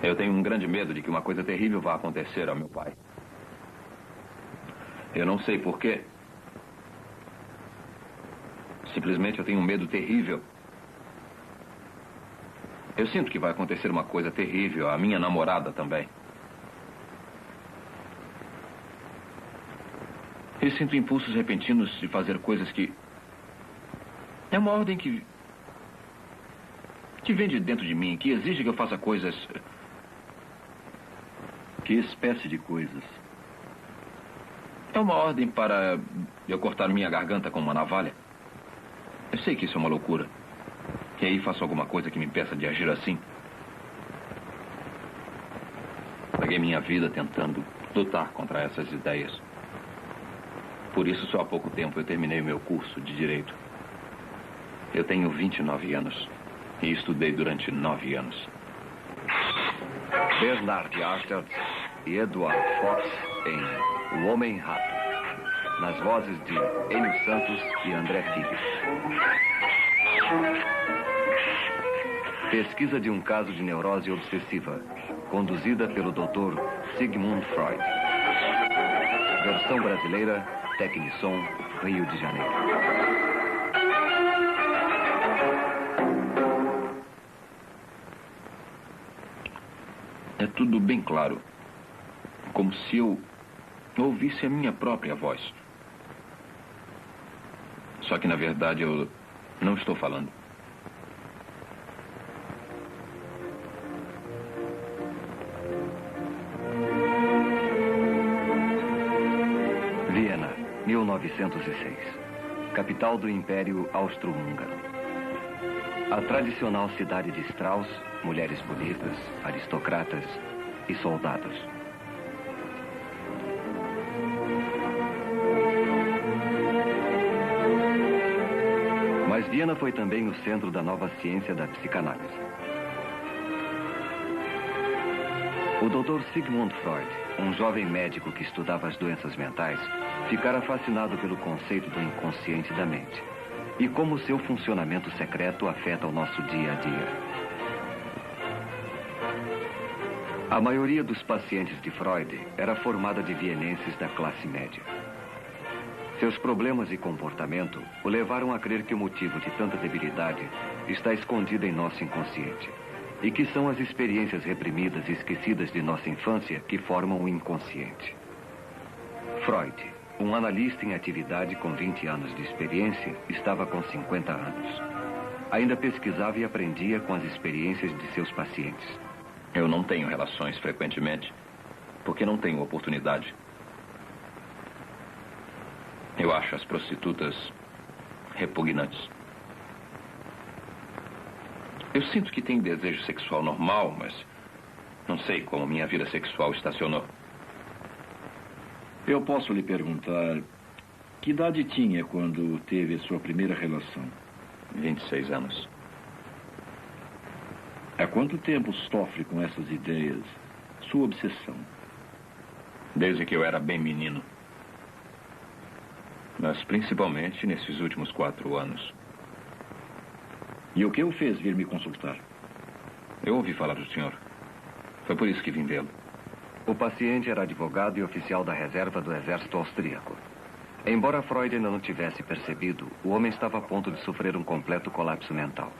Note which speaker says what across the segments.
Speaker 1: Eu tenho um grande medo de que uma coisa terrível vá acontecer ao meu pai. Eu não sei porquê. Simplesmente eu tenho um medo terrível. Eu sinto que vai acontecer uma coisa terrível à minha namorada também. Eu sinto impulsos repentinos de fazer coisas que... É uma ordem que vem de dentro de mim, que exige que eu faça coisas...
Speaker 2: Que espécie de coisas?
Speaker 1: É uma ordem para eu cortar minha garganta com uma navalha. Eu sei que isso é uma loucura. E aí faço alguma coisa que me impeça de agir assim. Paguei minha vida tentando lutar contra essas ideias. Por isso, só há pouco tempo eu terminei o meu curso de Direito. Eu tenho 29 anos e estudei durante 9 anos.
Speaker 3: Bernard Archer e Edward Fox em O Homem-Rato, nas vozes de Enio Santos e André Filho. Pesquisa de um caso de neurose obsessiva, conduzida pelo Dr. Sigmund Freud. Versão brasileira, Tecnissom, Rio de Janeiro.
Speaker 1: É tudo bem claro. Como se eu ouvisse a minha própria voz. Só que, na verdade, eu não estou falando.
Speaker 3: Viena, 1906. Capital do Império Austro-Húngaro. A tradicional cidade de Strauss, mulheres bonitas, aristocratas e soldados. Mas Viena foi também o centro da nova ciência da psicanálise. O Dr. Sigmund Freud, um jovem médico que estudava as doenças mentais, ficara fascinado pelo conceito do inconsciente da mente e como seu funcionamento secreto afeta o nosso dia a dia. A maioria dos pacientes de Freud era formada de vienenses da classe média. Seus problemas e comportamento o levaram a crer que o motivo de tanta debilidade está escondido em nosso inconsciente e que são as experiências reprimidas e esquecidas de nossa infância que formam o inconsciente. Freud, um analista em atividade com 20 anos de experiência, estava com 50 anos. Ainda pesquisava e aprendia com as experiências de seus pacientes.
Speaker 1: Eu não tenho relações frequentemente, porque não tenho oportunidade. Eu acho as prostitutas repugnantes. Eu sinto que tenho desejo sexual normal, mas não sei como minha vida sexual estacionou.
Speaker 2: Eu posso lhe perguntar, que idade tinha quando teve a sua primeira relação?
Speaker 1: 26 anos.
Speaker 2: Há quanto tempo sofre com essas ideias, sua obsessão?
Speaker 1: Desde que eu era bem menino. Mas principalmente nesses últimos 4 anos.
Speaker 2: E o que o fez vir me consultar?
Speaker 1: Eu ouvi falar do senhor. Foi por isso que vim vê-lo.
Speaker 3: O paciente era advogado e oficial da reserva do exército austríaco. Embora Freud ainda não tivesse percebido, o homem estava a ponto de sofrer um completo colapso mental.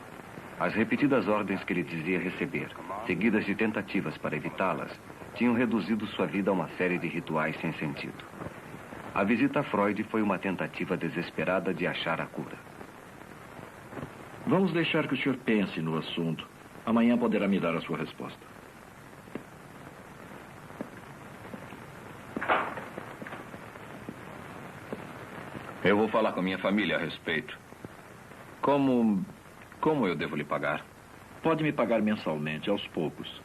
Speaker 3: As repetidas ordens que ele dizia receber, seguidas de tentativas para evitá-las, tinham reduzido sua vida a uma série de rituais sem sentido. A visita a Freud foi uma tentativa desesperada de achar a cura.
Speaker 2: Vamos deixar que o senhor pense no assunto. Amanhã poderá me dar a sua resposta.
Speaker 1: Eu vou falar com minha família a respeito. Como eu devo lhe pagar?
Speaker 2: Pode me pagar mensalmente, aos poucos.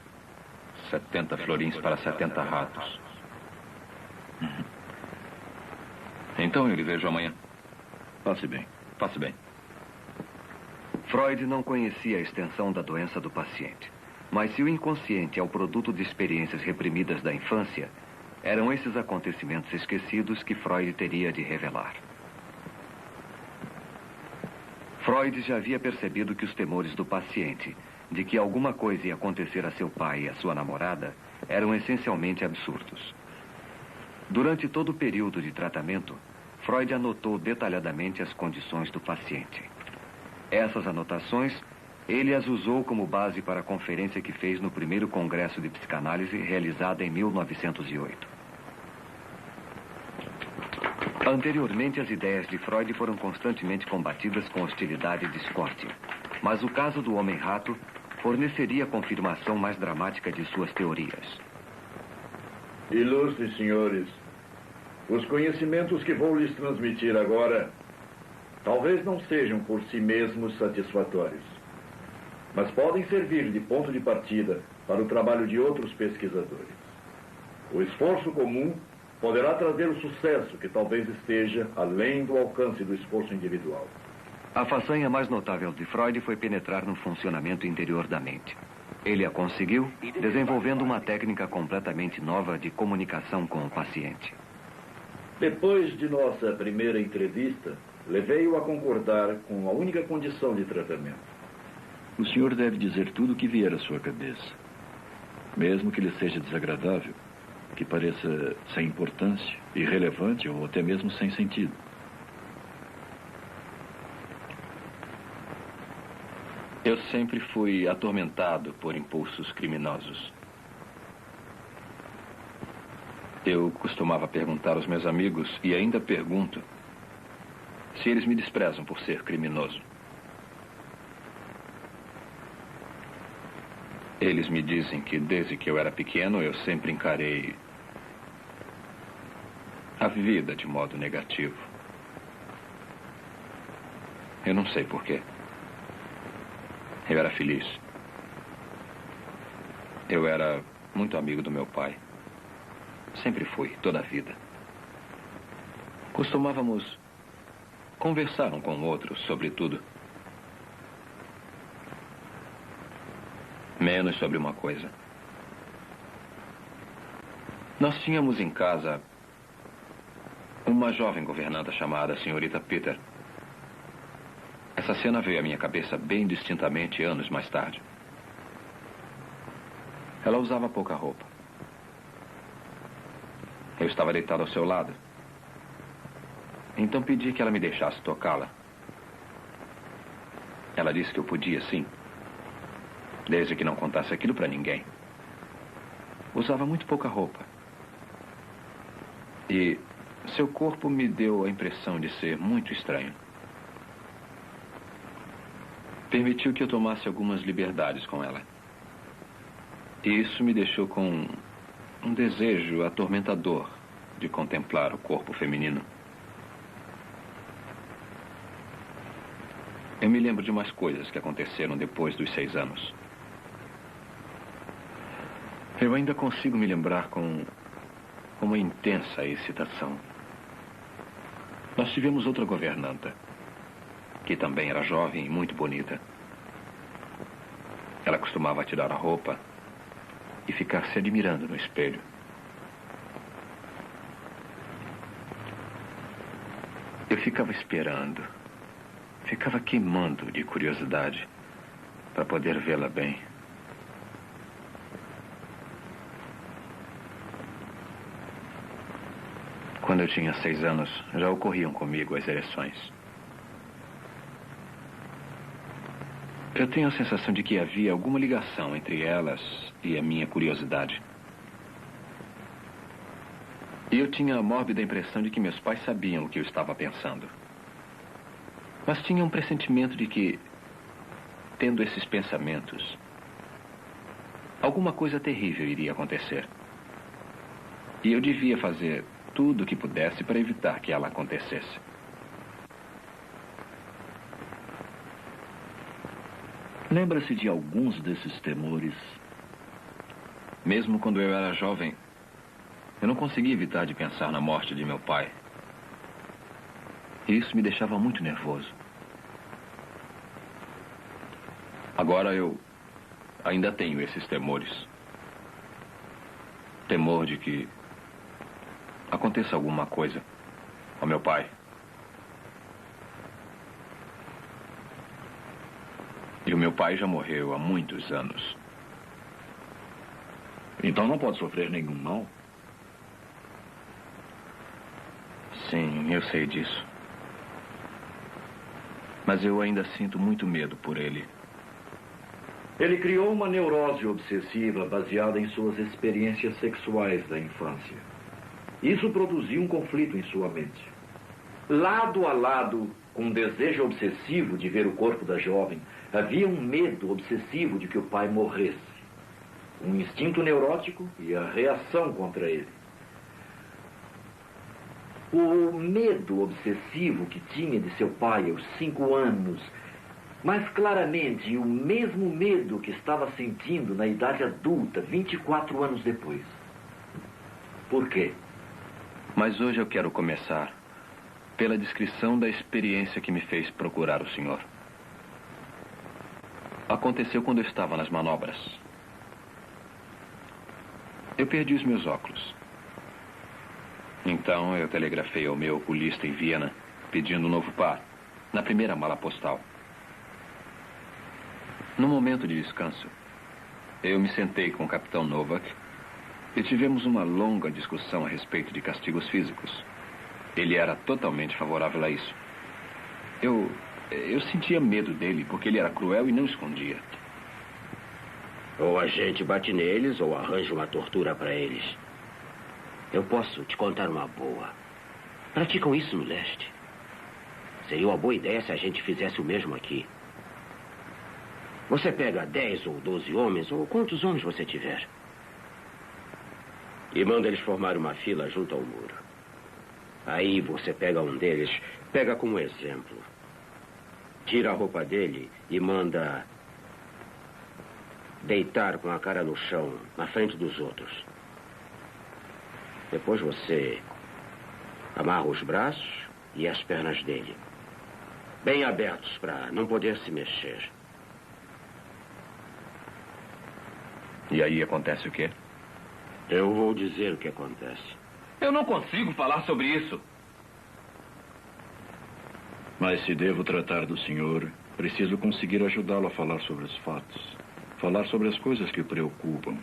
Speaker 1: 70 florins para 70 ratos. Então eu lhe vejo amanhã.
Speaker 2: Passe bem.
Speaker 1: Passe bem.
Speaker 3: Freud não conhecia a extensão da doença do paciente. Mas se o inconsciente é o produto de experiências reprimidas da infância, eram esses acontecimentos esquecidos que Freud teria de revelar. Freud já havia percebido que os temores do paciente de que alguma coisa ia acontecer a seu pai e a sua namorada eram essencialmente absurdos. Durante todo o período de tratamento, Freud anotou detalhadamente as condições do paciente. Essas anotações, ele as usou como base para a conferência que fez no primeiro Congresso de Psicanálise, realizada em 1908. Anteriormente, as ideias de Freud foram constantemente combatidas com hostilidade e discórdia. Mas o caso do homem-rato forneceria a confirmação mais dramática de suas teorias.
Speaker 2: Ilustres senhores, os conhecimentos que vou lhes transmitir agora talvez não sejam por si mesmos satisfatórios, mas podem servir de ponto de partida para o trabalho de outros pesquisadores. O esforço comum poderá trazer o sucesso que talvez esteja além do alcance do esforço individual.
Speaker 3: A façanha mais notável de Freud foi penetrar no funcionamento interior da mente. Ele a conseguiu desenvolvendo uma técnica completamente nova de comunicação com o paciente.
Speaker 2: Depois de nossa primeira entrevista, levei-o a concordar com a única condição de tratamento.
Speaker 4: O senhor deve dizer tudo o que vier à sua cabeça, mesmo que lhe seja desagradável, que pareça sem importância, irrelevante ou até mesmo sem sentido.
Speaker 1: Eu sempre fui atormentado por impulsos criminosos. Eu costumava perguntar aos meus amigos, e ainda pergunto, se eles me desprezam por ser criminoso. Eles me dizem que desde que eu era pequeno eu sempre encarei a vida de modo negativo. Eu não sei porquê. Eu era feliz. Eu era muito amigo do meu pai. Sempre fui, toda a vida. Costumávamos conversar um com o outro sobre tudo. Menos sobre uma coisa. Nós tínhamos em casa uma jovem governanta chamada Senhorita Peter. Essa cena veio à minha cabeça bem distintamente anos mais tarde. Ela usava pouca roupa. Eu estava deitado ao seu lado. Então pedi que ela me deixasse tocá-la. Ela disse que eu podia, sim. Desde que não contasse aquilo para ninguém. Usava muito pouca roupa. E seu corpo me deu a impressão de ser muito estranho. Permitiu que eu tomasse algumas liberdades com ela. E isso me deixou com um desejo atormentador de contemplar o corpo feminino. Eu me lembro de umas coisas que aconteceram depois dos 6 anos. Eu ainda consigo me lembrar com uma intensa excitação. Nós tivemos outra governanta, que também era jovem e muito bonita. Ela costumava tirar a roupa e ficar se admirando no espelho. Eu ficava esperando, ficava queimando de curiosidade para poder vê-la bem. Quando eu tinha 6 anos, já ocorriam comigo as ereções. Eu tenho a sensação de que havia alguma ligação entre elas e a minha curiosidade. E eu tinha a mórbida impressão de que meus pais sabiam o que eu estava pensando. Mas tinha um pressentimento de que, tendo esses pensamentos, alguma coisa terrível iria acontecer. E eu devia fazer tudo o que pudesse para evitar que ela acontecesse.
Speaker 4: Lembra-se de alguns desses temores?
Speaker 1: Mesmo quando eu era jovem, eu não conseguia evitar de pensar na morte de meu pai. E isso me deixava muito nervoso. Agora eu ainda tenho esses temores. Temor de que aconteça alguma coisa ao meu pai. E o meu pai já morreu há muitos anos.
Speaker 4: Então não pode sofrer nenhum mal?
Speaker 1: Sim, eu sei disso. Mas eu ainda sinto muito medo por ele.
Speaker 2: Ele criou uma neurose obsessiva baseada em suas experiências sexuais da infância. Isso produziu um conflito em sua mente. Lado a lado com um desejo obsessivo de ver o corpo da jovem, havia um medo obsessivo de que o pai morresse. Um instinto neurótico e a reação contra ele. O medo obsessivo que tinha de seu pai aos 5 anos, mas claramente o mesmo medo que estava sentindo na idade adulta, 24 anos depois. Por quê?
Speaker 1: Mas hoje eu quero começar pela descrição da experiência que me fez procurar o senhor. Aconteceu quando eu estava nas manobras. Eu perdi os meus óculos. Então eu telegrafei ao meu oculista em Viena, pedindo um novo par, na primeira mala postal. No momento de descanso, eu me sentei com o capitão Novak e tivemos uma longa discussão a respeito de castigos físicos. Ele era totalmente favorável a isso. Eu sentia medo dele, porque ele era cruel e não escondia.
Speaker 5: Ou a gente bate neles, ou arranja uma tortura para eles. Eu posso te contar uma boa. Praticam isso no leste. Seria uma boa ideia se a gente fizesse o mesmo aqui. Você pega 10 ou 12 homens, ou quantos homens você tiver, e manda eles formar uma fila junto ao muro. Aí você pega um deles, pega como exemplo, tira a roupa dele e manda deitar com a cara no chão, na frente dos outros. Depois você amarra os braços e as pernas dele, bem abertos para não poder se mexer.
Speaker 1: E aí acontece o quê?
Speaker 5: Eu vou dizer o que acontece.
Speaker 1: Eu não consigo falar sobre isso.
Speaker 4: Mas se devo tratar do senhor, preciso conseguir ajudá-lo a falar sobre os fatos. Falar sobre as coisas que o preocupam.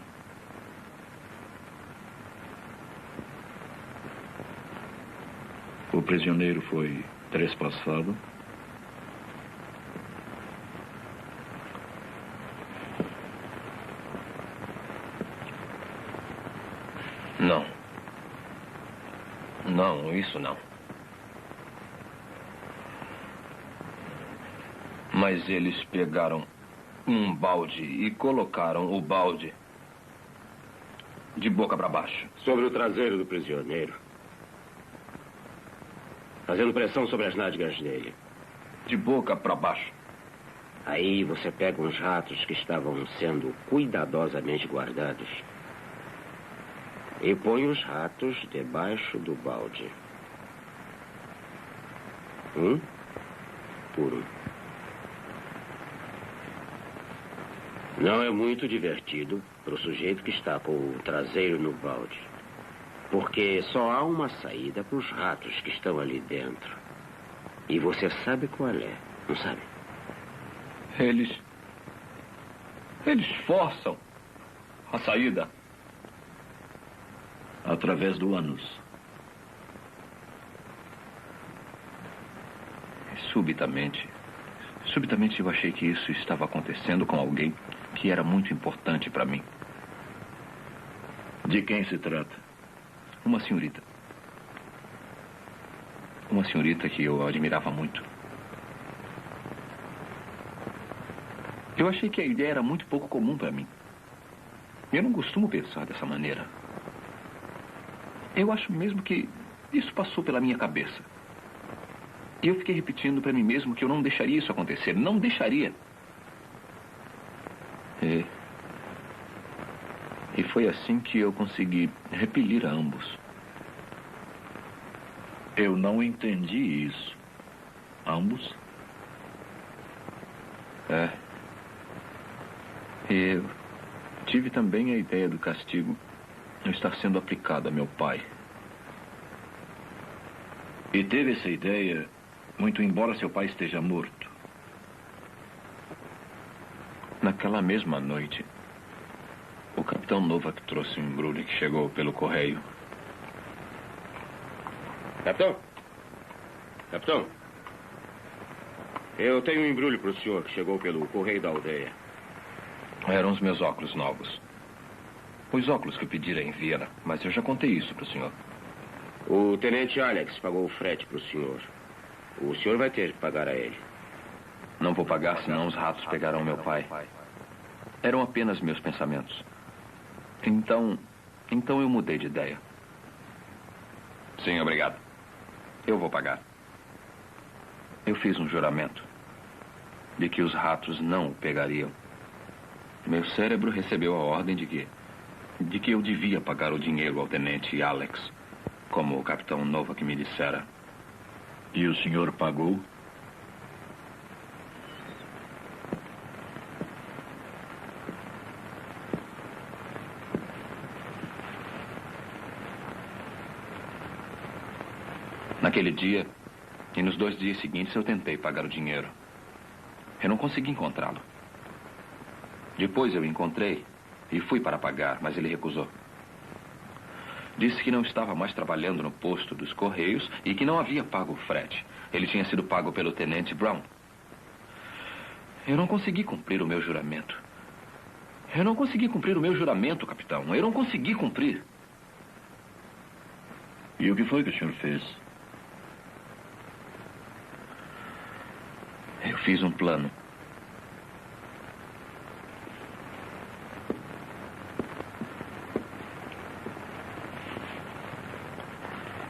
Speaker 4: O prisioneiro foi trespassado.
Speaker 1: Não. Não, isso não. Mas eles pegaram um balde e colocaram o balde de boca para baixo.
Speaker 5: Sobre o traseiro do prisioneiro. Fazendo pressão sobre as nádegas dele.
Speaker 1: De boca para baixo.
Speaker 5: Aí você pega uns ratos que estavam sendo cuidadosamente guardados e põe os ratos debaixo do balde. Um por um. Não é muito divertido para o sujeito que está com o traseiro no balde. Porque só há uma saída para os ratos que estão ali dentro. E você sabe qual é, não sabe?
Speaker 1: Eles forçam a saída.
Speaker 4: Através do ânus.
Speaker 1: Subitamente eu achei que isso estava acontecendo com alguém que era muito importante para mim.
Speaker 4: De quem se trata?
Speaker 1: Uma senhorita. Uma senhorita que eu admirava muito. Eu achei que a ideia era muito pouco comum para mim. Eu não costumo pensar dessa maneira. Eu acho mesmo que isso passou pela minha cabeça. E eu fiquei repetindo para mim mesmo que eu não deixaria isso acontecer. Não deixaria. E foi assim que eu consegui repelir a ambos.
Speaker 4: Eu não entendi isso. Ambos?
Speaker 1: E eu tive também a ideia do castigo estar sendo aplicado a meu pai.
Speaker 4: E teve essa ideia, muito embora seu pai esteja morto.
Speaker 1: Naquela mesma noite, o capitão Novak trouxe um embrulho que chegou pelo correio.
Speaker 5: Capitão? Capitão? Eu tenho um embrulho para o senhor que chegou pelo correio da aldeia.
Speaker 1: Eram os meus óculos novos. Os óculos que eu pedira em Viena, mas eu já contei isso para o senhor.
Speaker 5: O tenente Alex pagou o frete para o senhor. O senhor vai ter que pagar a ele.
Speaker 1: Não vou pagar, senão os ratos pegarão meu pai. Eram apenas meus pensamentos. Então eu mudei de ideia. Sim, obrigado. Eu vou pagar. Eu fiz um juramento de que os ratos não o pegariam. Meu cérebro recebeu a ordem de que eu devia pagar o dinheiro ao tenente Alex, como o capitão Novak me dissera.
Speaker 4: E o senhor pagou?
Speaker 1: Naquele dia e nos 2 dias seguintes eu tentei pagar o dinheiro. Eu não consegui encontrá-lo. Depois eu o encontrei e fui para pagar, mas ele recusou. Disse que não estava mais trabalhando no posto dos Correios e que não havia pago o frete. Ele tinha sido pago pelo tenente Brown. Eu não consegui cumprir o meu juramento. Eu não consegui cumprir o meu juramento, capitão. Eu não consegui cumprir.
Speaker 4: E o que foi que o senhor fez?
Speaker 1: Eu fiz um plano.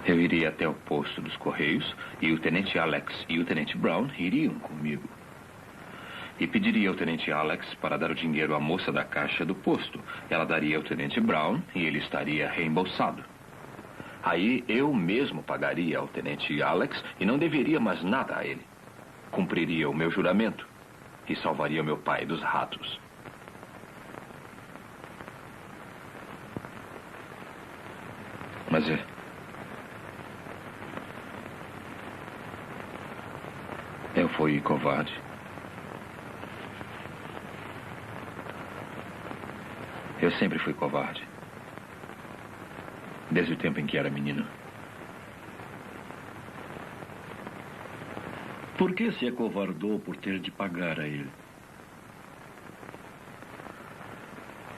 Speaker 1: Eu iria até o posto dos Correios e o tenente Alex e o tenente Brown iriam comigo. E pediria ao tenente Alex para dar o dinheiro à moça da caixa do posto. Ela daria ao tenente Brown e ele estaria reembolsado. Aí eu mesmo pagaria ao tenente Alex e não deveria mais nada a ele. Cumpriria o meu juramento e salvaria meu pai dos ratos. Mas eu fui covarde. Eu sempre fui covarde. Desde o tempo em que era menino.
Speaker 4: Por que se acovardou por ter de pagar a ele?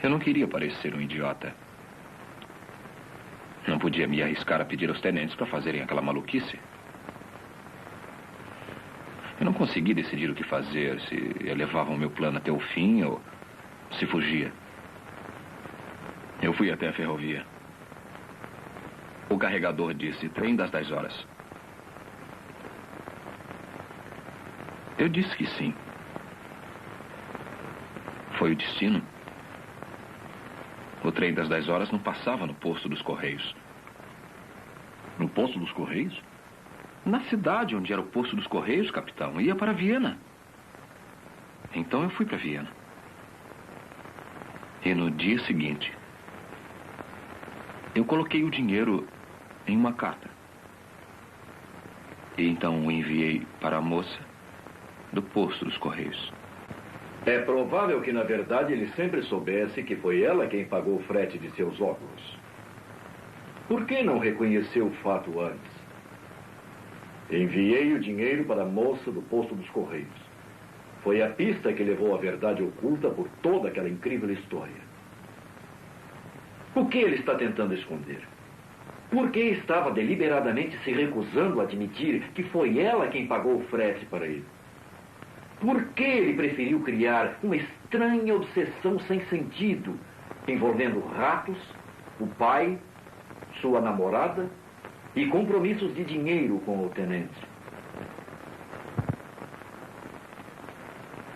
Speaker 1: Eu não queria parecer um idiota. Não podia me arriscar a pedir aos tenentes para fazerem aquela maluquice. Eu não consegui decidir o que fazer, se eu levava o meu plano até o fim ou se fugia. Eu fui até a ferrovia. O carregador disse, trem das 10 horas. Eu disse que sim. Foi o destino. O trem das 10 horas não passava no posto dos Correios.
Speaker 4: No posto dos Correios?
Speaker 1: Na cidade onde era o posto dos Correios, capitão. Ia para Viena. Então eu fui para Viena. E no dia seguinte, eu coloquei o dinheiro em uma carta. E então o enviei para a moça do posto dos Correios.
Speaker 2: É provável que, na verdade, ele sempre soubesse que foi ela quem pagou o frete de seus óculos. Por que não reconheceu o fato antes? Enviei o dinheiro para a moça do posto dos Correios. Foi a pista que levou à verdade oculta por toda aquela incrível história. O que ele está tentando esconder? Por que estava deliberadamente se recusando a admitir que foi ela quem pagou o frete para ele? Por que ele preferiu criar uma estranha obsessão sem sentido, envolvendo ratos, o pai, sua namorada e compromissos de dinheiro com o tenente?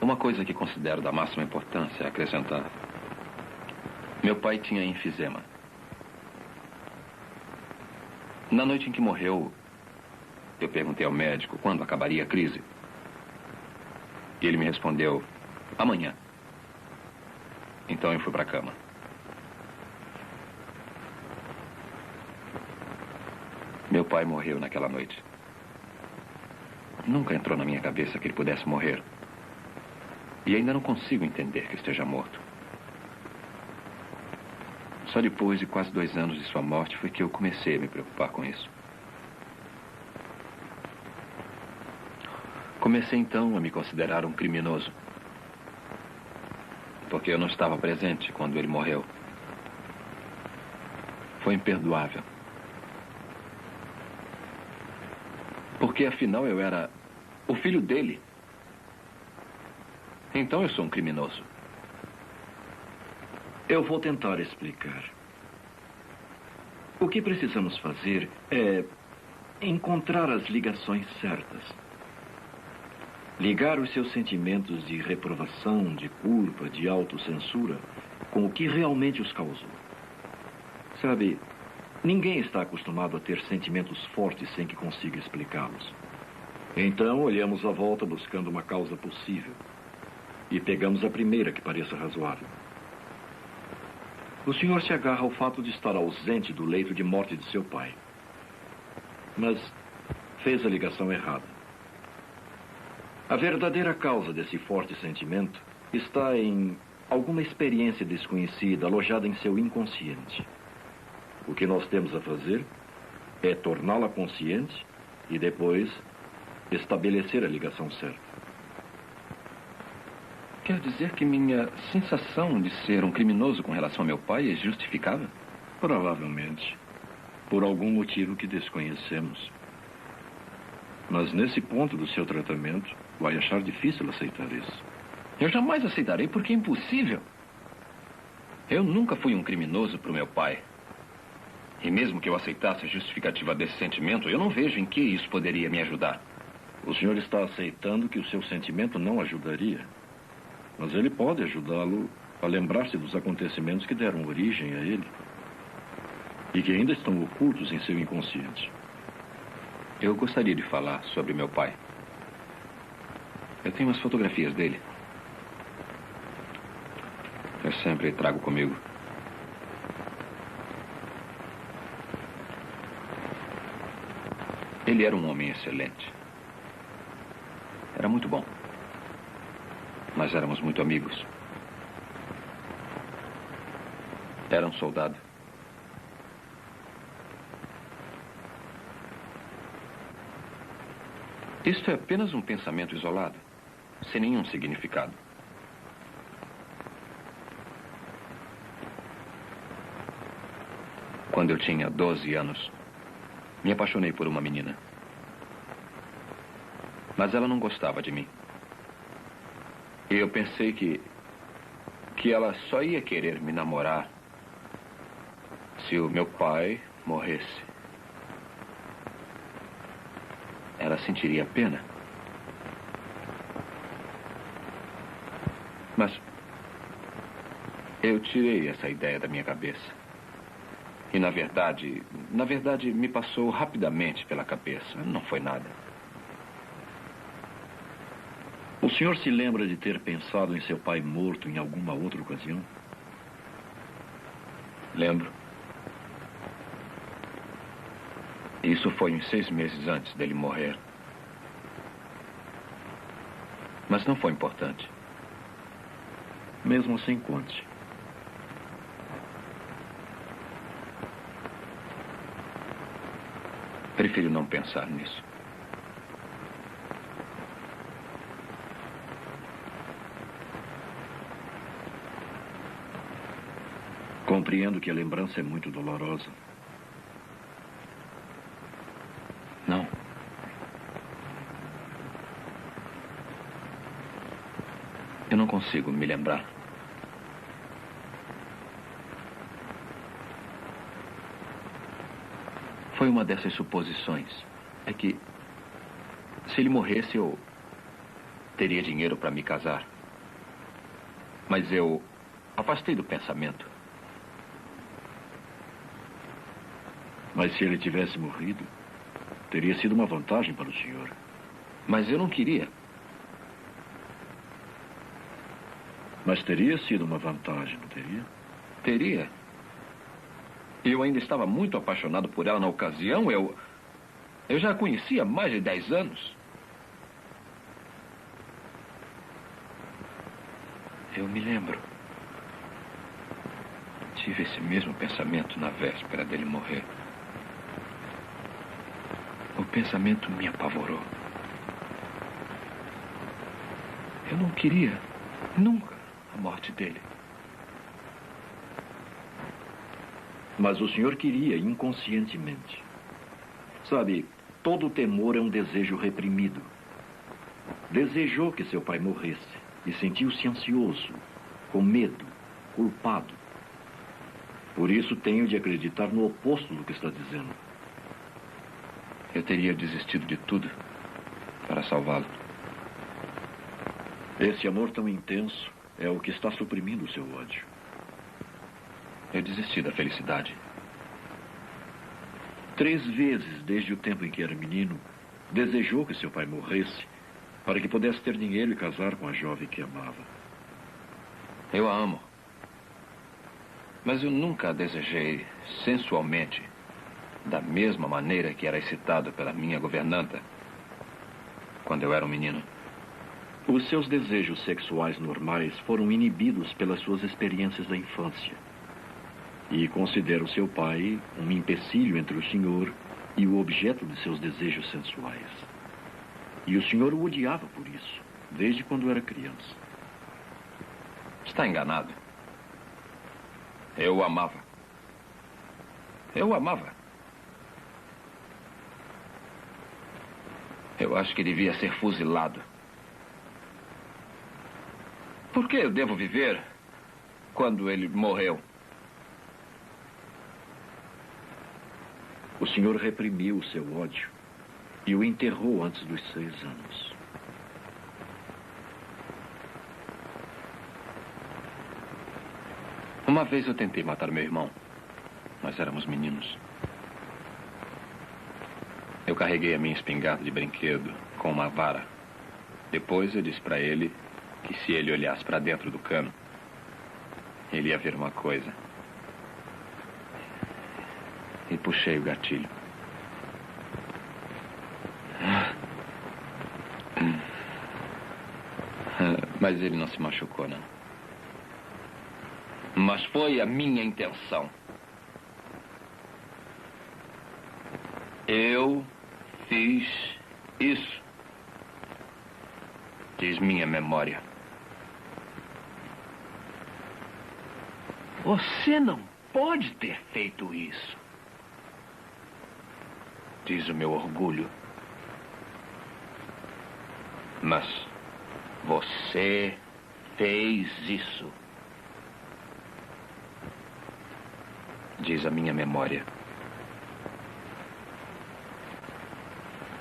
Speaker 1: Uma coisa que considero da máxima importância é acrescentar. Meu pai tinha enfisema. Na noite em que morreu, eu perguntei ao médico quando acabaria a crise. E ele me respondeu, amanhã. Então eu fui para a cama. Meu pai morreu naquela noite. Nunca entrou na minha cabeça que ele pudesse morrer. E ainda não consigo entender que esteja morto. Só depois de quase 2 anos de sua morte foi que eu comecei a me preocupar com isso. Comecei então a me considerar um criminoso. Porque eu não estava presente quando ele morreu. Foi imperdoável. Porque afinal eu era o filho dele. Então eu sou um criminoso.
Speaker 4: Eu vou tentar explicar. O que precisamos fazer é encontrar as ligações certas. Ligar os seus sentimentos de reprovação, de culpa, de autocensura com o que realmente os causou. Sabe, ninguém está acostumado a ter sentimentos fortes sem que consiga explicá-los. Então, olhamos à volta buscando uma causa possível. E pegamos a primeira que pareça razoável. O senhor se agarra ao fato de estar ausente do leito de morte de seu pai. Mas fez a ligação errada. A verdadeira causa desse forte sentimento está em alguma experiência desconhecida alojada em seu inconsciente. O que nós temos a fazer é torná-la consciente e depois estabelecer a ligação certa.
Speaker 1: Quer dizer que minha sensação de ser um criminoso com relação ao meu pai é justificável?
Speaker 4: Provavelmente. Por algum motivo que desconhecemos. Mas nesse ponto do seu tratamento, vai achar difícil aceitar isso.
Speaker 1: Eu jamais aceitarei porque é impossível. Eu nunca fui um criminoso para o meu pai. E mesmo que eu aceitasse a justificativa desse sentimento, eu não vejo em que isso poderia me ajudar.
Speaker 4: O senhor está aceitando que o seu sentimento não ajudaria. Mas ele pode ajudá-lo a lembrar-se dos acontecimentos que deram origem a ele. E que ainda estão ocultos em seu inconsciente.
Speaker 1: Eu gostaria de falar sobre meu pai. Eu tenho umas fotografias dele. Eu sempre trago comigo. Ele era um homem excelente. Era muito bom. Mas éramos muito amigos. Era um soldado. Isto é apenas um pensamento isolado, sem nenhum significado. Quando eu tinha 12 anos, me apaixonei por uma menina. Mas ela não gostava de mim. E eu pensei que ela só ia querer me namorar se o meu pai morresse. Ela sentiria pena. Mas eu tirei essa ideia da minha cabeça. E na verdade, me passou rapidamente pela cabeça. Não foi nada.
Speaker 4: O senhor se lembra de ter pensado em seu pai morto em alguma outra ocasião?
Speaker 1: Lembro. Isso foi uns 6 meses antes dele morrer. Mas não foi importante.
Speaker 4: Mesmo assim, conte.
Speaker 1: Prefiro não pensar nisso.
Speaker 4: Compreendo que a lembrança é muito dolorosa.
Speaker 1: Não. Eu não consigo me lembrar. Foi uma dessas suposições. É que, se ele morresse, eu teria dinheiro para me casar. Mas eu afastei do pensamento.
Speaker 4: Mas se ele tivesse morrido, teria sido uma vantagem para o senhor.
Speaker 1: Mas eu não queria.
Speaker 4: Mas teria sido uma vantagem, não teria?
Speaker 1: Teria. Eu ainda estava muito apaixonado por ela na ocasião. Eu já a conhecia há mais de 10 anos. Eu me lembro. Tive esse mesmo pensamento na véspera dele morrer. O pensamento me apavorou. Eu não queria, nunca, a morte dele.
Speaker 4: Mas o senhor queria inconscientemente. Sabe, todo temor é um desejo reprimido. Desejou que seu pai morresse e sentiu-se ansioso, com medo, culpado. Por isso tenho de acreditar no oposto do que está dizendo.
Speaker 1: Eu teria desistido de tudo para salvá-lo.
Speaker 4: Esse amor tão intenso é o que está suprimindo o seu ódio.
Speaker 1: Eu desisti da felicidade.
Speaker 4: 3 vezes, desde o tempo em que era menino, desejou que seu pai morresse para que pudesse ter dinheiro e casar com a jovem que amava.
Speaker 1: Eu a amo. Mas eu nunca a desejei sensualmente, da mesma maneira que era excitado pela minha governanta quando eu era um menino.
Speaker 4: Os seus desejos sexuais normais foram inibidos pelas suas experiências da infância. E considera o seu pai um empecilho entre o senhor e o objeto de seus desejos sensuais. E o senhor o odiava por isso, desde quando era criança.
Speaker 1: Está enganado. Eu o amava. Eu o amava. Eu acho que devia ser fuzilado. Por que eu devo viver quando ele morreu?
Speaker 4: O senhor reprimiu o seu ódio e o enterrou antes dos 6 anos.
Speaker 1: Uma vez eu tentei matar meu irmão. Nós éramos meninos. Eu carreguei a minha espingarda de brinquedo com uma vara. Depois eu disse para ele que se ele olhasse para dentro do cano, ele ia ver uma coisa. E puxei o gatilho. Mas ele não se machucou, não. Mas foi a minha intenção. Eu fiz isso. Diz minha memória. Você não pode ter feito isso. Diz o meu orgulho. Mas você fez isso. Diz a minha memória.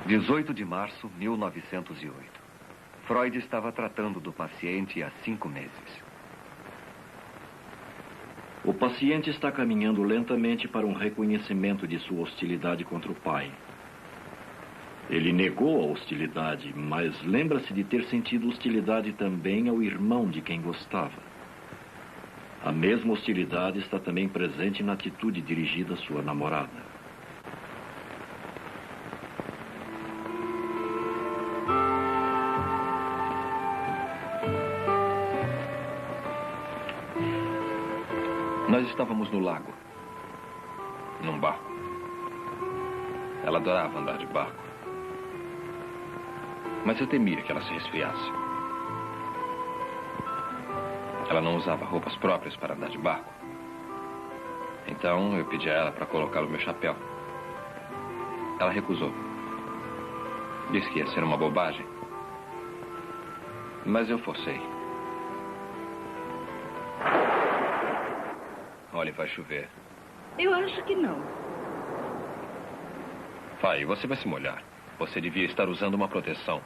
Speaker 3: 18 de março de 1908. Freud estava tratando do paciente há 5 meses.
Speaker 4: O paciente está caminhando lentamente para um reconhecimento de sua hostilidade contra o pai. Ele negou a hostilidade, mas lembra-se de ter sentido hostilidade também ao irmão de quem gostava. A mesma hostilidade está também presente na atitude dirigida à sua namorada.
Speaker 1: Nós estávamos no lago, num barco. Ela adorava andar de barco. Mas eu temia que ela se resfriasse. Ela não usava roupas próprias para andar de barco. Então eu pedi a ela para colocar o meu chapéu. Ela recusou. Disse que ia ser uma bobagem. Mas eu forcei. Olha, vai chover.
Speaker 6: Eu acho que não.
Speaker 1: Vai, você vai se molhar. Você devia estar usando uma proteção.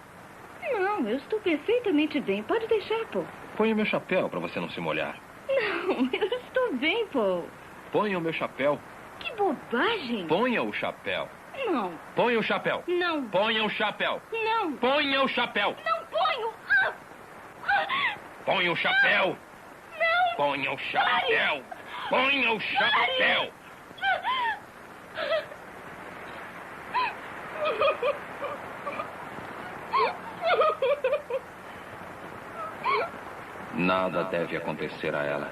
Speaker 6: Não, eu estou perfeitamente bem. Pode deixar, Paul.
Speaker 1: Ponha o meu chapéu para você não se molhar.
Speaker 6: Não, eu estou bem, Paul.
Speaker 1: Ponha o meu chapéu.
Speaker 6: Que bobagem.
Speaker 1: Ponha o chapéu.
Speaker 6: Não.
Speaker 1: Ponha o chapéu.
Speaker 6: Não.
Speaker 1: Ponha o chapéu.
Speaker 6: Não.
Speaker 1: Ponha o chapéu.
Speaker 6: Não ponho.
Speaker 1: Ponha o chapéu.
Speaker 6: Não.
Speaker 1: Ponha o chapéu. Ponha o chapéu. Nada deve acontecer a ela.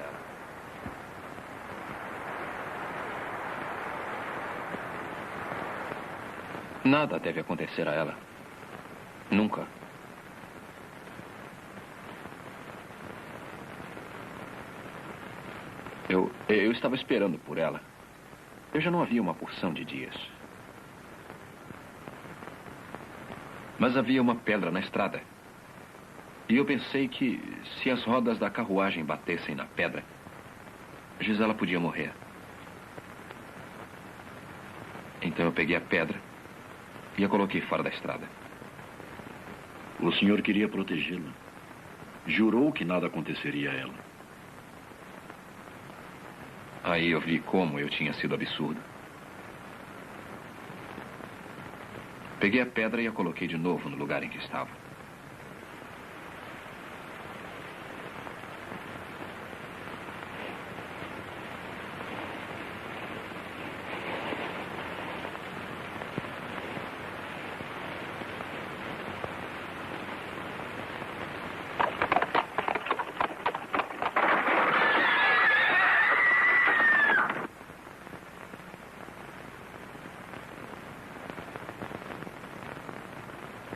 Speaker 1: Nada deve acontecer a ela. Nunca. Eu estava esperando por ela. Eu já não havia uma porção de dias. Mas havia uma pedra na estrada. E eu pensei que se as rodas da carruagem batessem na pedra, Gisela podia morrer. Então eu peguei a pedra e a coloquei fora da estrada.
Speaker 4: O senhor queria protegê-la. Jurou que nada aconteceria a ela.
Speaker 1: Aí eu vi como eu tinha sido absurdo. Peguei a pedra e a coloquei de novo no lugar em que estava.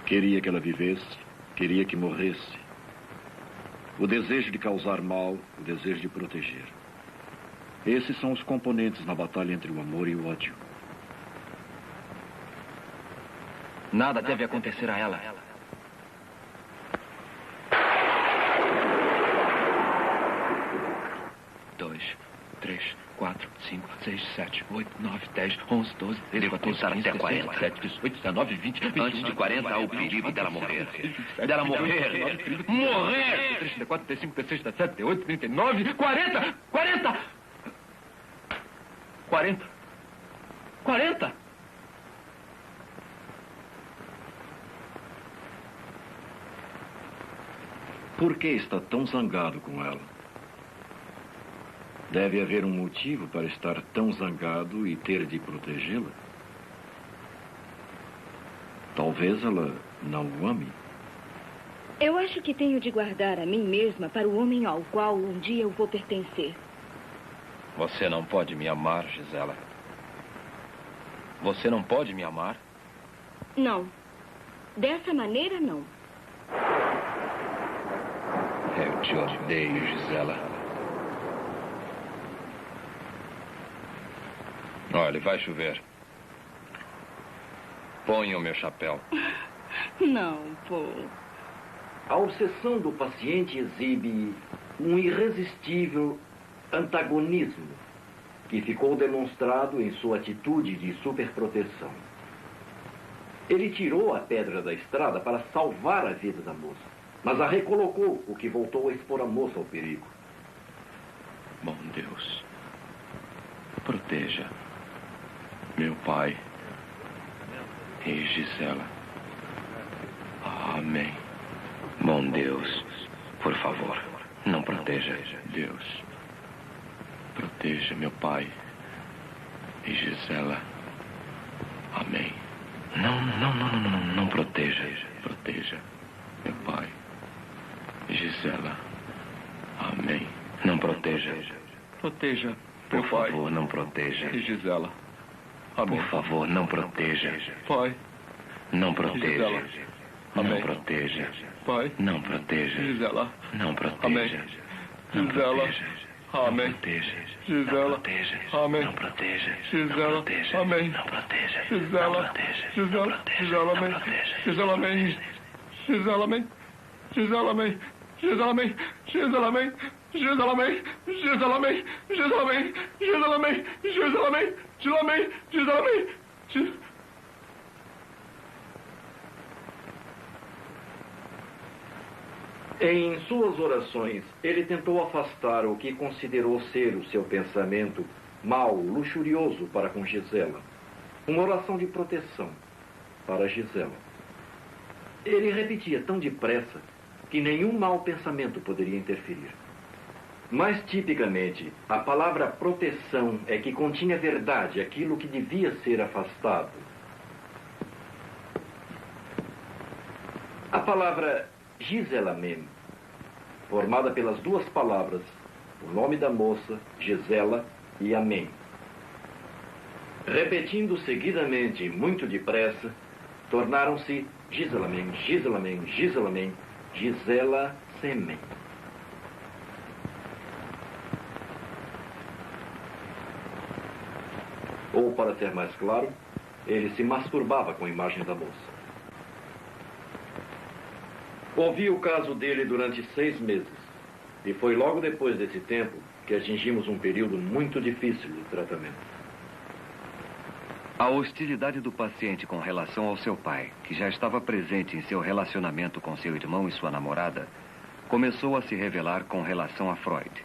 Speaker 4: Queria que ela vivesse, queria que morresse. O desejo de causar mal, o desejo de proteger. Esses são os componentes na batalha entre o amor e o ódio.
Speaker 1: Nada deve acontecer a ela. 2, 3, 4, 5, 6, 7, 8, 9, 10, 11, 12, 13, 14, 15, 16, 17, 18, 19, 20, 21,
Speaker 3: Antes de 40 há o perigo dela morrer.
Speaker 1: Dela morrer. Morrer! 34, 35, 36, 37, 38, 39, 40! 40! 40! 40!
Speaker 4: Por que está tão zangado com ela? Deve haver um motivo para estar tão zangado e ter de protegê-la. Talvez ela não o ame.
Speaker 6: Eu acho que tenho de guardar a mim mesma para o homem ao qual um dia eu vou pertencer.
Speaker 1: Você não pode me amar, Gisela. Você não pode me amar?
Speaker 6: Não. Dessa maneira, não.
Speaker 1: Eu te odeio, Gisela. Olha, vai chover. Ponha o meu chapéu.
Speaker 6: Não, Paul.
Speaker 7: A obsessão do paciente exibe um irresistível antagonismo que ficou demonstrado em sua atitude de superproteção. Ele tirou a pedra da estrada para salvar a vida da moça, mas a recolocou, o que voltou a expor a moça ao perigo.
Speaker 1: Bom Deus, proteja meu pai e Gisela. Amém. Bom Deus, por favor, não proteja. Deus, proteja meu pai e Gisela. Amém. Não proteja. Proteja meu pai e Gisela. Amém. Não proteja. Proteja, por favor, não proteja. E Gisela. Amém. Por favor, não proteja. Pai. Não proteja. Amém. Não proteja. Pai. Não proteja. Gisela. Não proteja. Amém. Gisela. Amém. Gisela. Amém. Não proteja. Gisela. Amém. Não proteja. Gisela. Gisela. Gisela. Amém. Gisela. Amém. Gisela. Amém. Gisela. Amém. Gisela. Amém. Gisela. Amém. Gisela. Amém. Gisela. Amém. Gisela. Amém. Gisela. Amém. Gisela. Amém. Gisela. Amém. Gisela. Amém.
Speaker 7: Em suas orações, ele tentou afastar o que considerou ser o seu pensamento mau, luxurioso para com Gisela. Uma oração de proteção para Gisela. Ele repetia tão depressa que nenhum mau pensamento poderia interferir. Mais tipicamente, a palavra proteção é que continha verdade, aquilo que devia ser afastado. A palavra Gisela mesmo, formada pelas duas palavras, o nome da moça, Gisela, e amém. Repetindo seguidamente, muito depressa, tornaram-se Giselamen, Giselamen, Giselamen, Gisela Semen. Ou, para ser mais claro, ele se masturbava com a imagem da moça. Ouvi o caso dele durante 6 meses. E foi logo depois desse tempo que atingimos um período muito difícil de tratamento.
Speaker 3: A hostilidade do paciente com relação ao seu pai, que já estava presente em seu relacionamento com seu irmão e sua namorada, começou a se revelar com relação a Freud.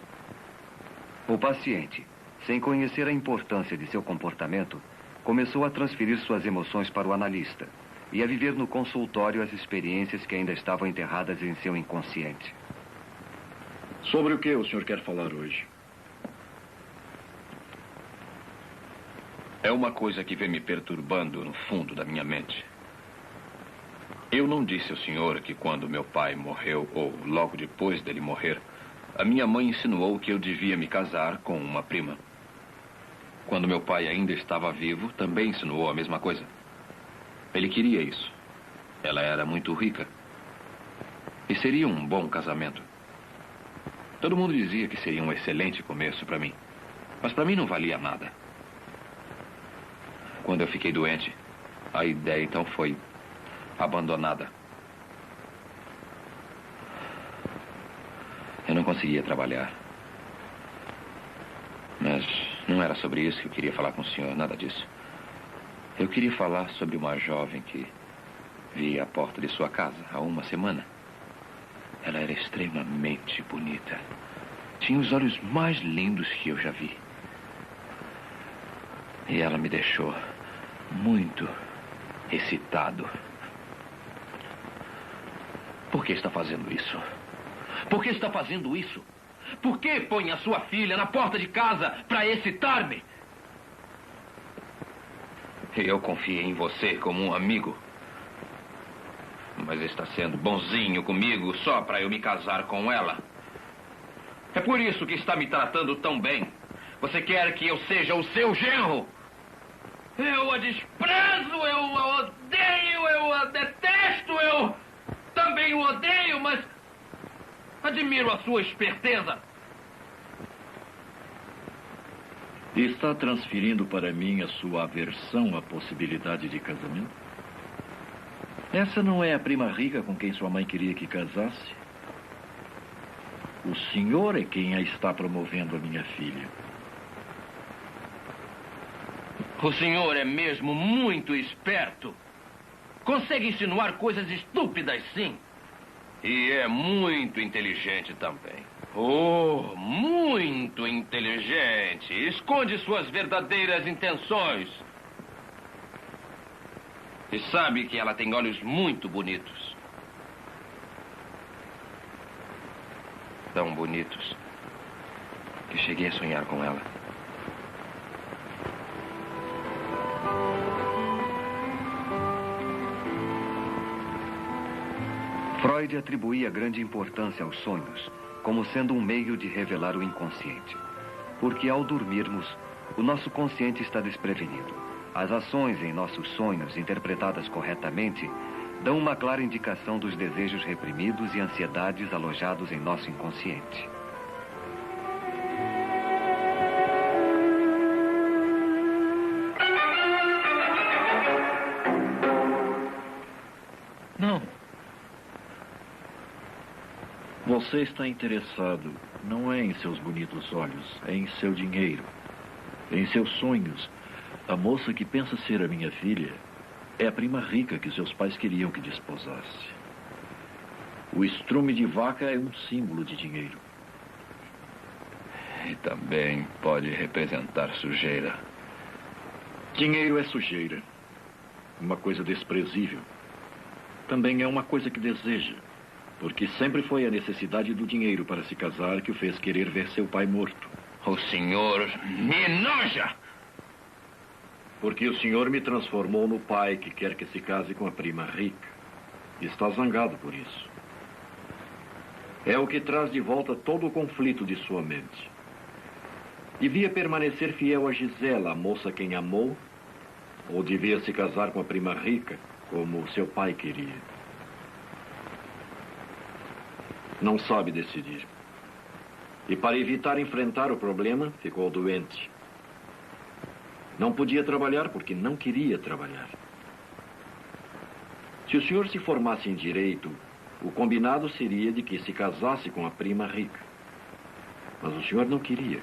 Speaker 3: O paciente, sem conhecer a importância de seu comportamento, começou a transferir suas emoções para o analista e a viver no consultório as experiências que ainda estavam enterradas em seu inconsciente.
Speaker 4: Sobre o que o senhor quer falar hoje?
Speaker 1: É uma coisa que vem me perturbando no fundo da minha mente. Eu não disse ao senhor que quando meu pai morreu, ou logo depois dele morrer, a minha mãe insinuou que eu devia me casar com uma prima. Quando meu pai ainda estava vivo, também insinuou a mesma coisa. Ele queria isso. Ela era muito rica. E seria um bom casamento. Todo mundo dizia que seria um excelente começo para mim. Mas para mim não valia nada. Quando eu fiquei doente, a ideia então foi abandonada. Eu não conseguia trabalhar. Mas não era sobre isso que eu queria falar com o senhor, nada disso. Eu queria falar sobre uma jovem que vi à porta de sua casa há uma semana. Ela era extremamente bonita. Tinha os olhos mais lindos que eu já vi. E ela me deixou muito excitado. Por que está fazendo isso? Por que está fazendo isso? Por que põe a sua filha na porta de casa para excitar-me? Eu confiei em você como um amigo. Mas está sendo bonzinho comigo só para eu me casar com ela. É por isso que está me tratando tão bem. Você quer que eu seja o seu genro? Eu a desprezo, eu a odeio, eu a detesto, eu também o odeio, mas admiro a sua esperteza.
Speaker 4: Está transferindo para mim a sua aversão à possibilidade de casamento? Essa não é a prima rica com quem sua mãe queria que casasse? O senhor é quem a está promovendo a minha filha.
Speaker 1: O senhor é mesmo muito esperto. Consegue insinuar coisas estúpidas, sim. E é muito inteligente também. Oh, muito inteligente. Esconde suas verdadeiras intenções. E sabe que ela tem olhos muito bonitos. Tão bonitos que cheguei a sonhar com ela.
Speaker 3: Freud atribuía grande importância aos sonhos, como sendo um meio de revelar o inconsciente. Porque ao dormirmos, o nosso consciente está desprevenido. As ações em nossos sonhos, interpretadas corretamente, dão uma clara indicação dos desejos reprimidos e ansiedades alojados em nosso inconsciente.
Speaker 4: Não. Você está interessado não é em seus bonitos olhos, é em seu dinheiro, em seus sonhos. A moça que pensa ser a minha filha é a prima rica que seus pais queriam que desposasse. O estrume de vaca é um símbolo de dinheiro.
Speaker 1: E também pode representar sujeira.
Speaker 4: Dinheiro é sujeira. Uma coisa desprezível. Também é uma coisa que deseja. Porque sempre foi a necessidade do dinheiro para se casar que o fez querer ver seu pai morto.
Speaker 1: O senhor me enoja!
Speaker 4: Porque o senhor me transformou no pai que quer que se case com a prima rica. E está zangado por isso. É o que traz de volta todo o conflito de sua mente. Devia permanecer fiel a Gisela, a moça quem amou, ou devia se casar com a prima rica, como seu pai queria? Não sabe decidir. E para evitar enfrentar o problema, ficou doente. Não podia trabalhar porque não queria trabalhar. Se o senhor se formasse em direito, o combinado seria de que se casasse com a prima rica. Mas o senhor não queria.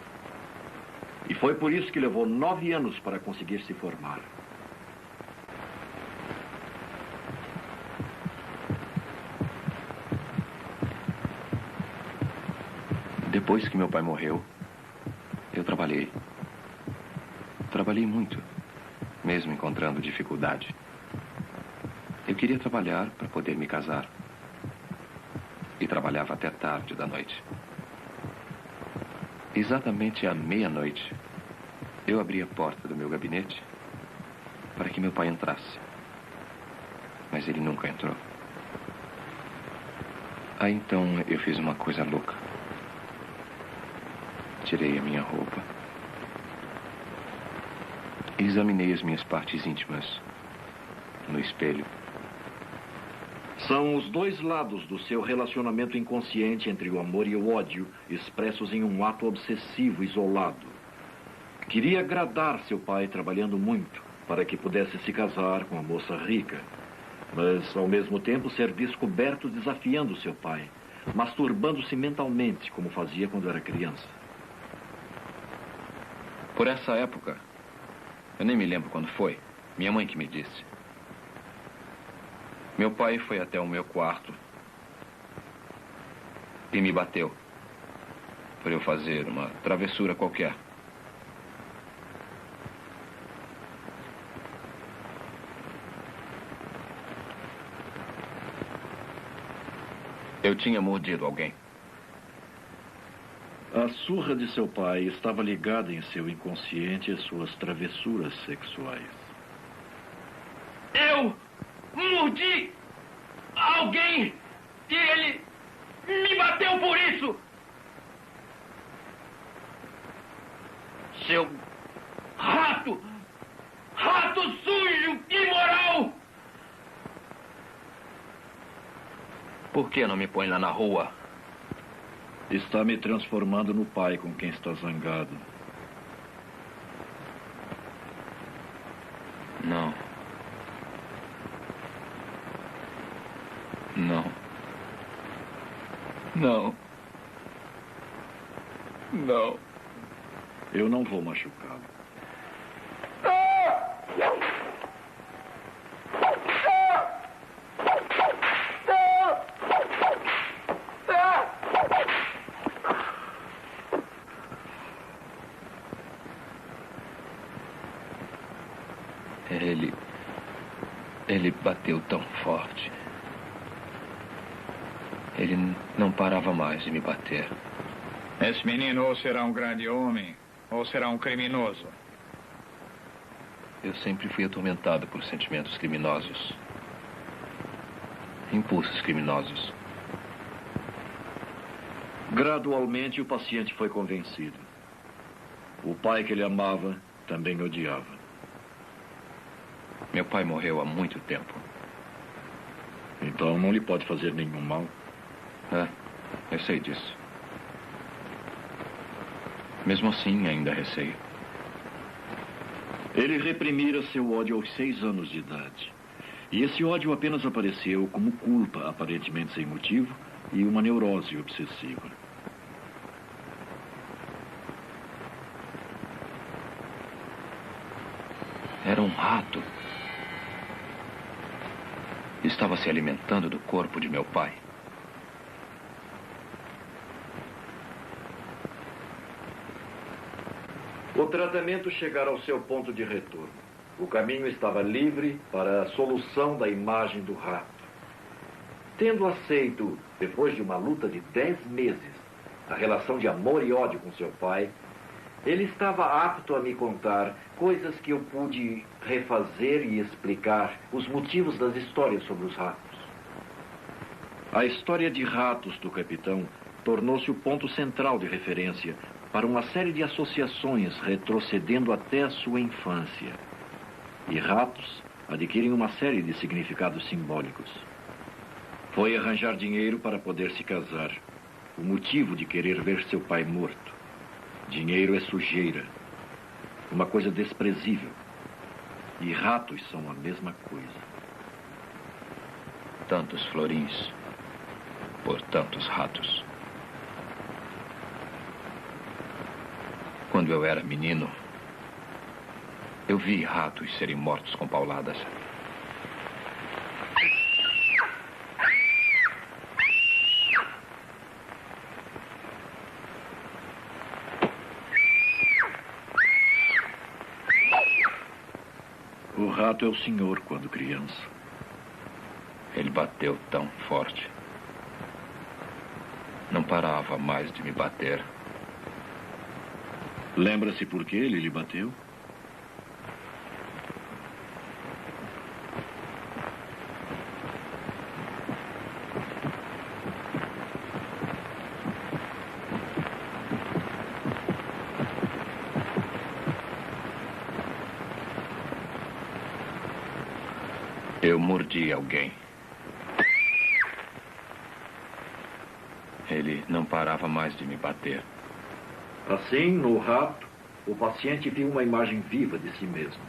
Speaker 4: E foi por isso que levou 9 anos para conseguir se formar.
Speaker 1: Depois que meu pai morreu, eu trabalhei. Trabalhei muito, mesmo encontrando dificuldade. Eu queria trabalhar para poder me casar. E trabalhava até tarde da noite. Exatamente à meia-noite, eu abri a porta do meu gabinete para que meu pai entrasse. Mas ele nunca entrou. Aí então eu fiz uma coisa louca. Tirei a minha roupa. Examinei as minhas partes íntimas no espelho.
Speaker 4: São os dois lados do seu relacionamento inconsciente entre o amor e o ódio, expressos em um ato obsessivo isolado. Queria agradar seu pai trabalhando muito, para que pudesse se casar com a moça rica, mas ao mesmo tempo ser descoberto desafiando seu pai, masturbando-se mentalmente, como fazia quando era criança.
Speaker 1: Por essa época, eu nem me lembro quando foi, minha mãe que me disse. Meu pai foi até o meu quarto e me bateu por eu fazer uma travessura qualquer. Eu tinha mordido alguém.
Speaker 4: A surra de seu pai estava ligada em seu inconsciente às suas travessuras sexuais.
Speaker 1: Eu mordi alguém e ele me bateu por isso. Seu rato! Rato sujo, imoral! Por que não me põe lá na rua?
Speaker 4: Está me transformando no pai com quem está zangado.
Speaker 1: Não. Não. Não. Não.
Speaker 4: Eu não vou machucá-lo.
Speaker 1: Ele bateu tão forte. Ele não parava mais de me bater.
Speaker 8: Esse menino ou será um grande homem, ou será um criminoso.
Speaker 1: Eu sempre fui atormentado por sentimentos criminosos. Impulsos criminosos.
Speaker 4: Gradualmente, o paciente foi convencido. O pai que ele amava também odiava.
Speaker 1: Meu pai morreu há muito tempo.
Speaker 4: Então não lhe pode fazer nenhum mal.
Speaker 1: Eu sei disso. Mesmo assim, ainda receio.
Speaker 4: Ele reprimira seu ódio aos 6 anos de idade. E esse ódio apenas apareceu como culpa, aparentemente sem motivo, e uma neurose obsessiva.
Speaker 1: Era um rato. Estava se alimentando do corpo de meu pai.
Speaker 7: O tratamento chegara ao seu ponto de retorno. O caminho estava livre para a solução da imagem do rato. Tendo aceito, depois de uma luta de 10 meses, a relação de amor e ódio com seu pai, ele estava apto a me contar coisas que eu pude refazer e explicar os motivos das histórias sobre os ratos.
Speaker 4: A história de ratos do capitão tornou-se o ponto central de referência para uma série de associações retrocedendo até a sua infância. E ratos adquirem uma série de significados simbólicos. Foi arranjar dinheiro para poder se casar. O motivo de querer ver seu pai morto. Dinheiro é sujeira. Uma coisa desprezível. E ratos são a mesma coisa.
Speaker 1: Tantos florins por tantos ratos. Quando eu era menino, eu vi ratos serem mortos com pauladas.
Speaker 4: O rato é o senhor quando criança.
Speaker 1: Ele bateu tão forte. Não parava mais de me bater.
Speaker 4: Lembra-se por que ele lhe bateu?
Speaker 1: Eu mordi alguém. Ele não parava mais de me bater.
Speaker 7: Assim, no rato, o paciente viu uma imagem viva de si mesmo.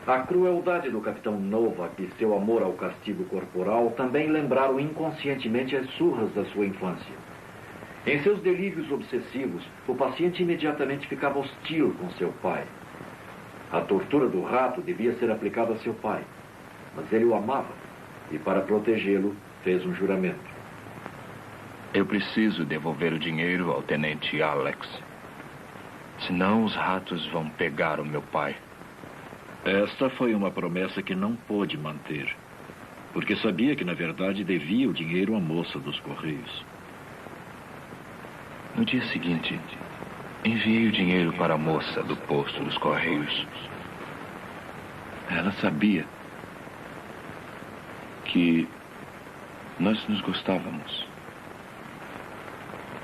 Speaker 7: A crueldade do capitão Novak e seu amor ao castigo corporal também lembraram inconscientemente as surras da sua infância. Em seus delírios obsessivos, o paciente imediatamente ficava hostil com seu pai. A tortura do rato devia ser aplicada a seu pai, mas ele o amava e, para protegê-lo, fez um juramento.
Speaker 1: Eu preciso devolver o dinheiro ao tenente Alex. Senão os ratos vão pegar o meu pai.
Speaker 4: Esta foi uma promessa que não pôde manter, porque sabia que, na verdade, devia o dinheiro à moça dos Correios.
Speaker 1: No dia seguinte, enviei o dinheiro para a moça do posto dos Correios. Ela sabia que nós nos gostávamos.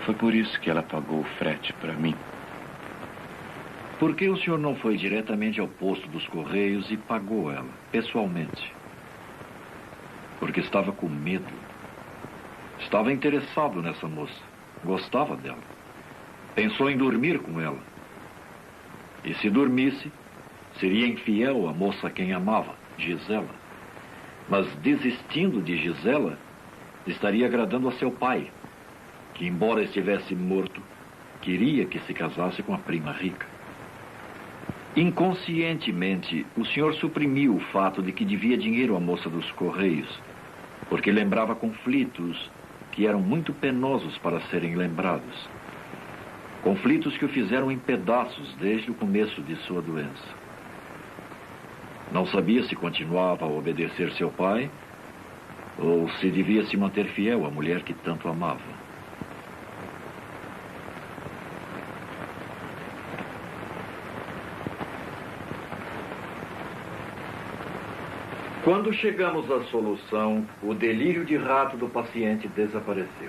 Speaker 1: Foi por isso que ela pagou o frete para mim.
Speaker 4: Por que o senhor não foi diretamente ao posto dos Correios e pagou ela, pessoalmente? Porque estava com medo. Estava interessado nessa moça. Gostava dela. Pensou em dormir com ela. E se dormisse, seria infiel à moça a quem amava, Gisela. Mas desistindo de Gisela, estaria agradando a seu pai, que, embora estivesse morto, queria que se casasse com a prima rica. Inconscientemente, o senhor suprimiu o fato de que devia dinheiro à moça dos Correios, porque lembrava conflitos que eram muito penosos para serem lembrados. Conflitos que o fizeram em pedaços desde o começo de sua doença. Não sabia se continuava a obedecer seu pai ou se devia se manter fiel à mulher que tanto amava.
Speaker 7: Quando chegamos à solução, o delírio de rato do paciente desapareceu.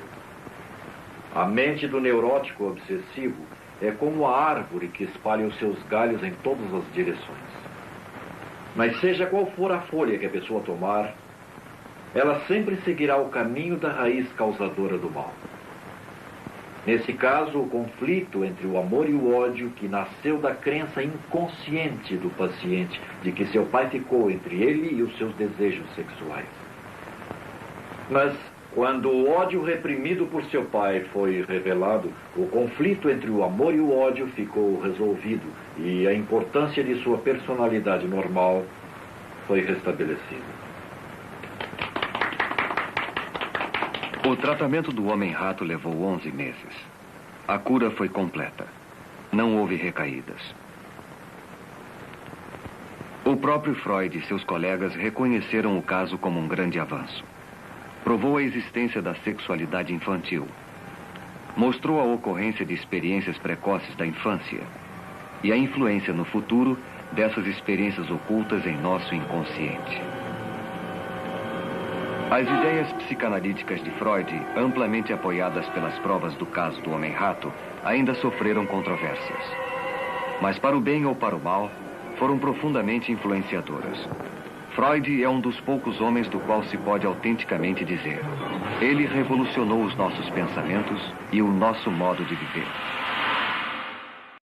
Speaker 7: A mente do neurótico obsessivo é como a árvore que espalha os seus galhos em todas as direções. Mas seja qual for a folha que a pessoa tomar, ela sempre seguirá o caminho da raiz causadora do mal. Nesse caso, o conflito entre o amor e o ódio que nasceu da crença inconsciente do paciente de que seu pai ficou entre ele e os seus desejos sexuais. Mas, quando o ódio reprimido por seu pai foi revelado, o conflito entre o amor e o ódio ficou resolvido e a importância de sua personalidade normal foi restabelecida.
Speaker 3: O tratamento do homem-rato levou 11 meses. A cura foi completa. Não houve recaídas. O próprio Freud e seus colegas reconheceram o caso como um grande avanço. Provou a existência da sexualidade infantil. Mostrou a ocorrência de experiências precoces da infância e a influência no futuro dessas experiências ocultas em nosso inconsciente. As ideias psicanalíticas de Freud, amplamente apoiadas pelas provas do caso do homem-rato, ainda sofreram controvérsias. Mas para o bem ou para o mal, foram profundamente influenciadoras. Freud é um dos poucos homens do qual se pode autenticamente dizer: ele revolucionou os nossos pensamentos e o nosso modo de viver.